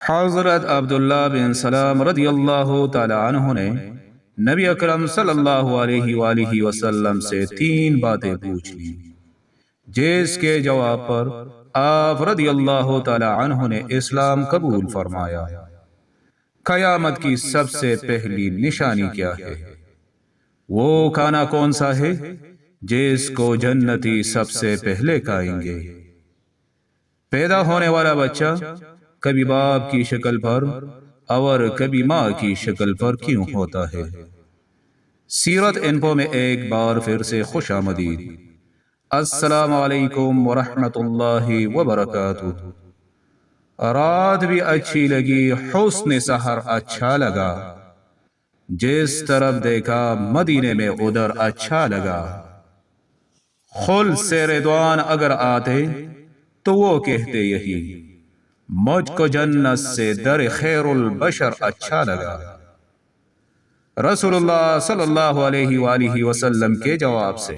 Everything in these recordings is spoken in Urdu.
حضرت عبداللہ بن سلام رضی اللہ تعالی عنہ نے نبی اکرم صلی اللہ علیہ وآلہ وسلم سے 3 باتیں پوچھ لی، جس کے جواب پر آپ رضی اللہ تعالی عنہ نے اسلام قبول فرمایا۔ قیامت کی سب سے پہلی نشانی کیا ہے؟ وہ کھانا کون سا ہے جس کو جنتی سب سے پہلے کھائیں گے؟ پیدا ہونے والا بچہ کبھی باپ کی شکل پر اور کبھی ماں کی شکل پر کیوں ہوتا ہے؟ سیرت انفو میں ایک بار پھر سے خوش آمدید۔ السلام علیکم ورحمۃ اللہ وبرکاتہ۔ رات بھی اچھی لگی، حسن سحر اچھا لگا، جس طرف دیکھا مدینے میں ادھر اچھا لگا۔ خلد سے رضوان اگر آتے تو وہ کہتے یہی، مجھ کو جنت سے در خیر البشر اچھا لگا۔ رسول اللہ صلی اللہ علیہ وآلہ وسلم کے جواب سے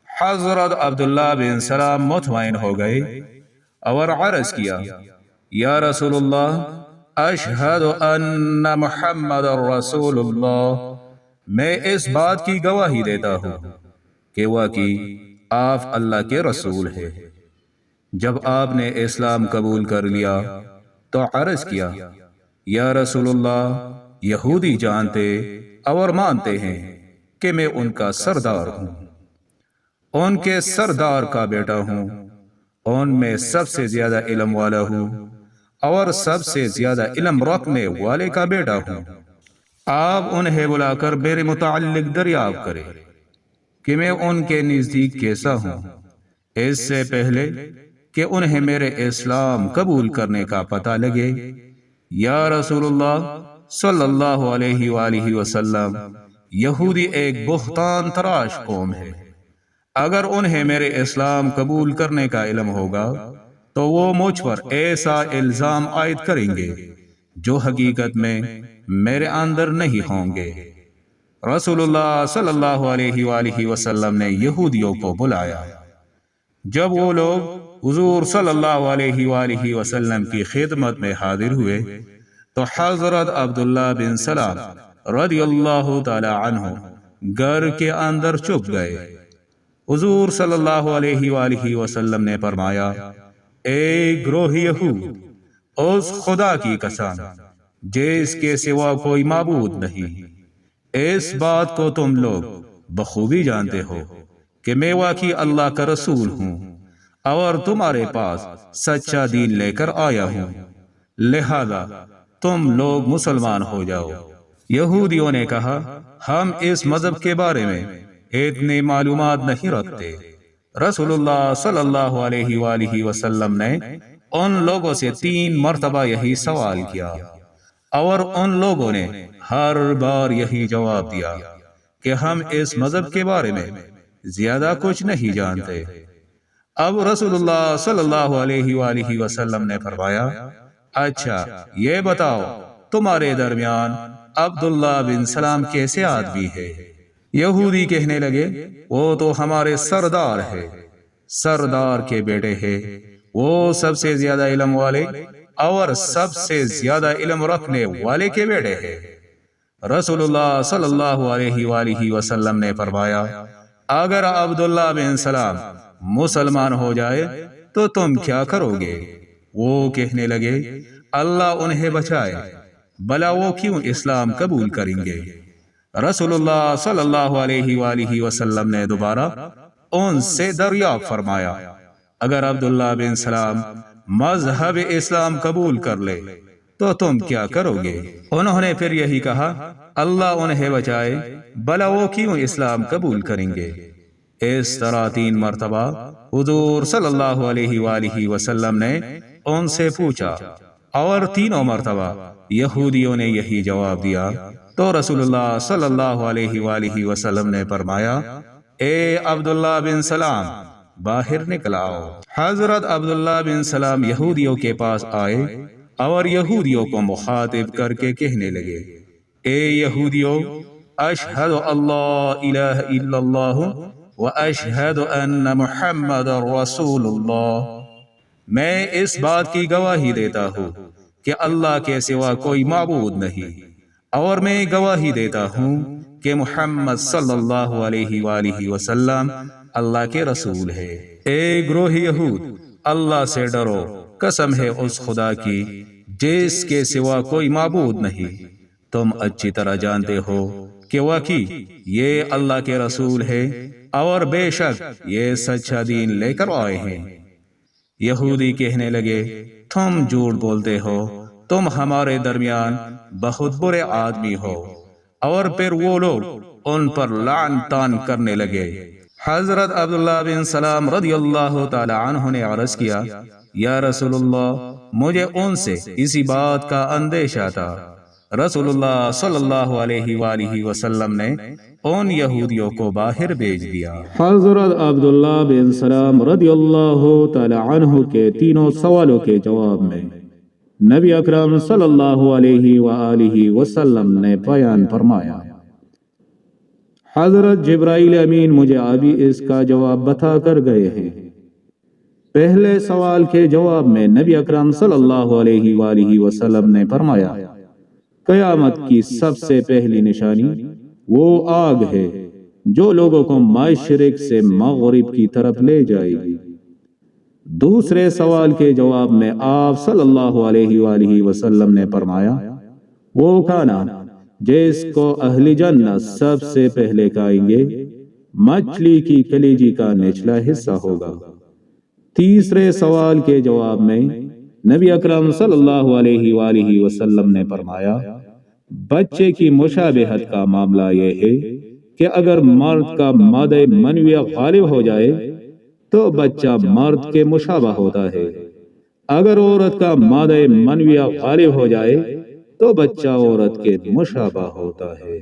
حضرت عبداللہ بن سلام مطمئن ہو گئے اور عرض کیا، یا رسول اللہ، اشہد ان محمد رسول اللہ، میں اس بات کی گواہی دیتا ہوں کہ واقعی آپ اللہ کے رسول ہیں۔ جب آپ نے اسلام قبول کر لیا تو عرض کیا، یا رسول اللہ، یہودی جانتے اور مانتے ہیں کہ میں ان کا سردار ہوں، ان کے سردار کا بیٹا ہوں، ان میں سب سے زیادہ علم والا ہوں اور سب سے زیادہ علم رکھنے والے کا بیٹا ہوں۔ آپ انہیں بلا کر میرے متعلق دریافت کریں کہ میں ان کے نزدیک کیسا ہوں، اس سے پہلے کہ انہیں میرے اسلام قبول کرنے کا پتہ لگے۔ یا رسول اللہ صلی اللہ علیہ وآلہ وسلم، یہودی ایک بہتان تراش قوم ہے، اگر انہیں میرے اسلام قبول کرنے کا علم ہوگا تو وہ مجھ پر ایسا الزام عائد کریں گے جو حقیقت میں میرے اندر نہیں ہوں گے۔ رسول اللہ صلی اللہ علیہ وآلہ وسلم نے یہودیوں کو بلایا۔ جب وہ لوگ حضور صلی اللہ علیہ وآلہ وسلم کی خدمت میں حاضر ہوئے تو حضرت عبداللہ بن سلام رضی اللہ تعالی عنہ گھر کے اندر چھپ گئے۔ حضور صلی اللہ علیہ وآلہ وسلم نے فرمایا، اے گروہ یہود، اس خدا کی قسم جس کے سوا کوئی معبود نہیں، اس بات کو تم لوگ بخوبی جانتے ہو کہ میں واقعی اللہ کا رسول ہوں اور تمہارے پاس سچا دین لے کر آیا ہوں، لہذا تم لوگ مسلمان ہو جاؤ۔ یہودیوں نے کہا، ہم اس مذہب کے بارے میں اتنی معلومات نہیں رکھتے۔ رسول اللہ صلی اللہ علیہ وآلہ وسلم نے ان لوگوں سے 3 مرتبہ یہی سوال کیا اور ان لوگوں نے ہر بار یہی جواب دیا کہ ہم اس مذہب کے بارے میں زیادہ کچھ نہیں جانتے۔ اب رسول اللہ صلی اللہ علیہ وآلہ وسلم نے فرمایا، اچھا یہ بتاؤ تمہارے درمیان عبداللہ بن سلام کیسے آدمی ہے؟ یہودی کہنے لگے، وہ تو ہمارے سردار ہے، سردار کے بیٹے ہیں، وہ سب سے زیادہ علم والے اور سب سے زیادہ علم رکھنے والے کے بیٹے ہیں۔ رسول اللہ صلی اللہ علیہ وآلہ وسلم نے فرمایا، اگر عبداللہ بن سلام مسلمان ہو جائے تو تم کیا کرو گے؟ وہ کہنے لگے، اللہ انہیں بچائے، بھلا وہ کیوں اسلام قبول کریں گے؟ رسول اللہ صلی اللہ علیہ وآلہ وسلم نے دوبارہ ان سے دریافت فرمایا، اگر عبداللہ بن سلام مذہب اسلام قبول کر لے تو تم کیا کرو گے؟ انہوں نے پھر یہی کہا، اللہ انہیں بچائے، بھلا وہ کیوں اسلام قبول کریں گے؟ اس طرح 3 مرتبہ حضور صلی اللہ علیہ وآلہ وسلم نے ان سے پوچھا اور 3 مرتبہ یہودیوں نے یہی جواب دیا تو رسول اللہ صلی اللہ علیہ وآلہ وسلم نے فرمایا، اے عبداللہ بن سلام، باہر نکل آؤ۔ حضرت عبداللہ بن سلام یہودیوں کے پاس آئے اور یہودیوں کو مخاطب کر کے کہنے لگے، اے یہودیوں، اشہد اللہ الہ الا اللہ واشہد ان محمد رسول اللہ، میں اس بات کی گواہی دیتا ہوں کہ اللہ کے سوا کوئی معبود نہیں، اور میں گواہی دیتا ہوں کہ محمد صلی اللہ علیہ وآلہ وسلم اللہ کے رسول ہے۔ اے گروہ یہود، اللہ سے ڈرو، قسم ہے اس خدا کی جس کے سوا کوئی معبود نہیں۔ تم اچھی طرح جانتے ہو کہ واقعی یہ اللہ کے رسول ہے، اور بے شک یہ سچا دین لے کر آئے ہیں۔ یہودی کہنے لگے، تم جھوٹ بولتے ہو، تم ہمارے درمیان بہت برے آدمی ہو، اور پھر وہ لوگ ان پر لعن طعن کرنے لگے۔ حضرت عبداللہ بن سلام رضی اللہ تعالی عنہ نے عرض کیا، یا رسول اللہ، مجھے ان سے اسی بات کا اندیشہ تھا۔ رسول اللہ صلی اللہ علیہ وآلہ وسلم نے ان یہودیوں کو باہر بھیج دیا۔ حضرت عبداللہ بن سلام رضی اللہ تعالی عنہ کے تینوں سوالوں کے جواب میں نبی اکرم صلی اللہ علیہ وآلہ وسلم نے بیان فرمایا، حضرت جبرائیل امین مجھے ابھی اس کا جواب بتا کر گئے ہیں۔ پہلے سوال کے جواب میں نبی اکرم صلی اللہ علیہ وآلہ وسلم نے فرمایا، قیامت کی سب سے پہلی نشانی وہ آگ ہے جو لوگوں کو مشرق سے مغرب کی طرف لے جائے گی۔ دوسرے سوال کے جواب میں آپ صلی اللہ علیہ وآلہ وسلم نے فرمایا، وہ کھانا جس کو اہل جنت سب سے پہلے کھائیں گے مچھلی کی کلیجی کا نچلا حصہ ہوگا۔ تیسرے سوال کے جواب میں نبی اکرم صلی اللہ علیہ وآلہ وسلم نے فرمایا، بچے کی مشابہت کا معاملہ یہ ہے کہ اگر مرد کا مادہ منوی غالب ہو جائے تو بچہ مرد کے مشابہ ہوتا ہے، اگر عورت کا مادہ منوی غالب ہو جائے تو بچہ عورت کے مشابہ ہوتا ہے۔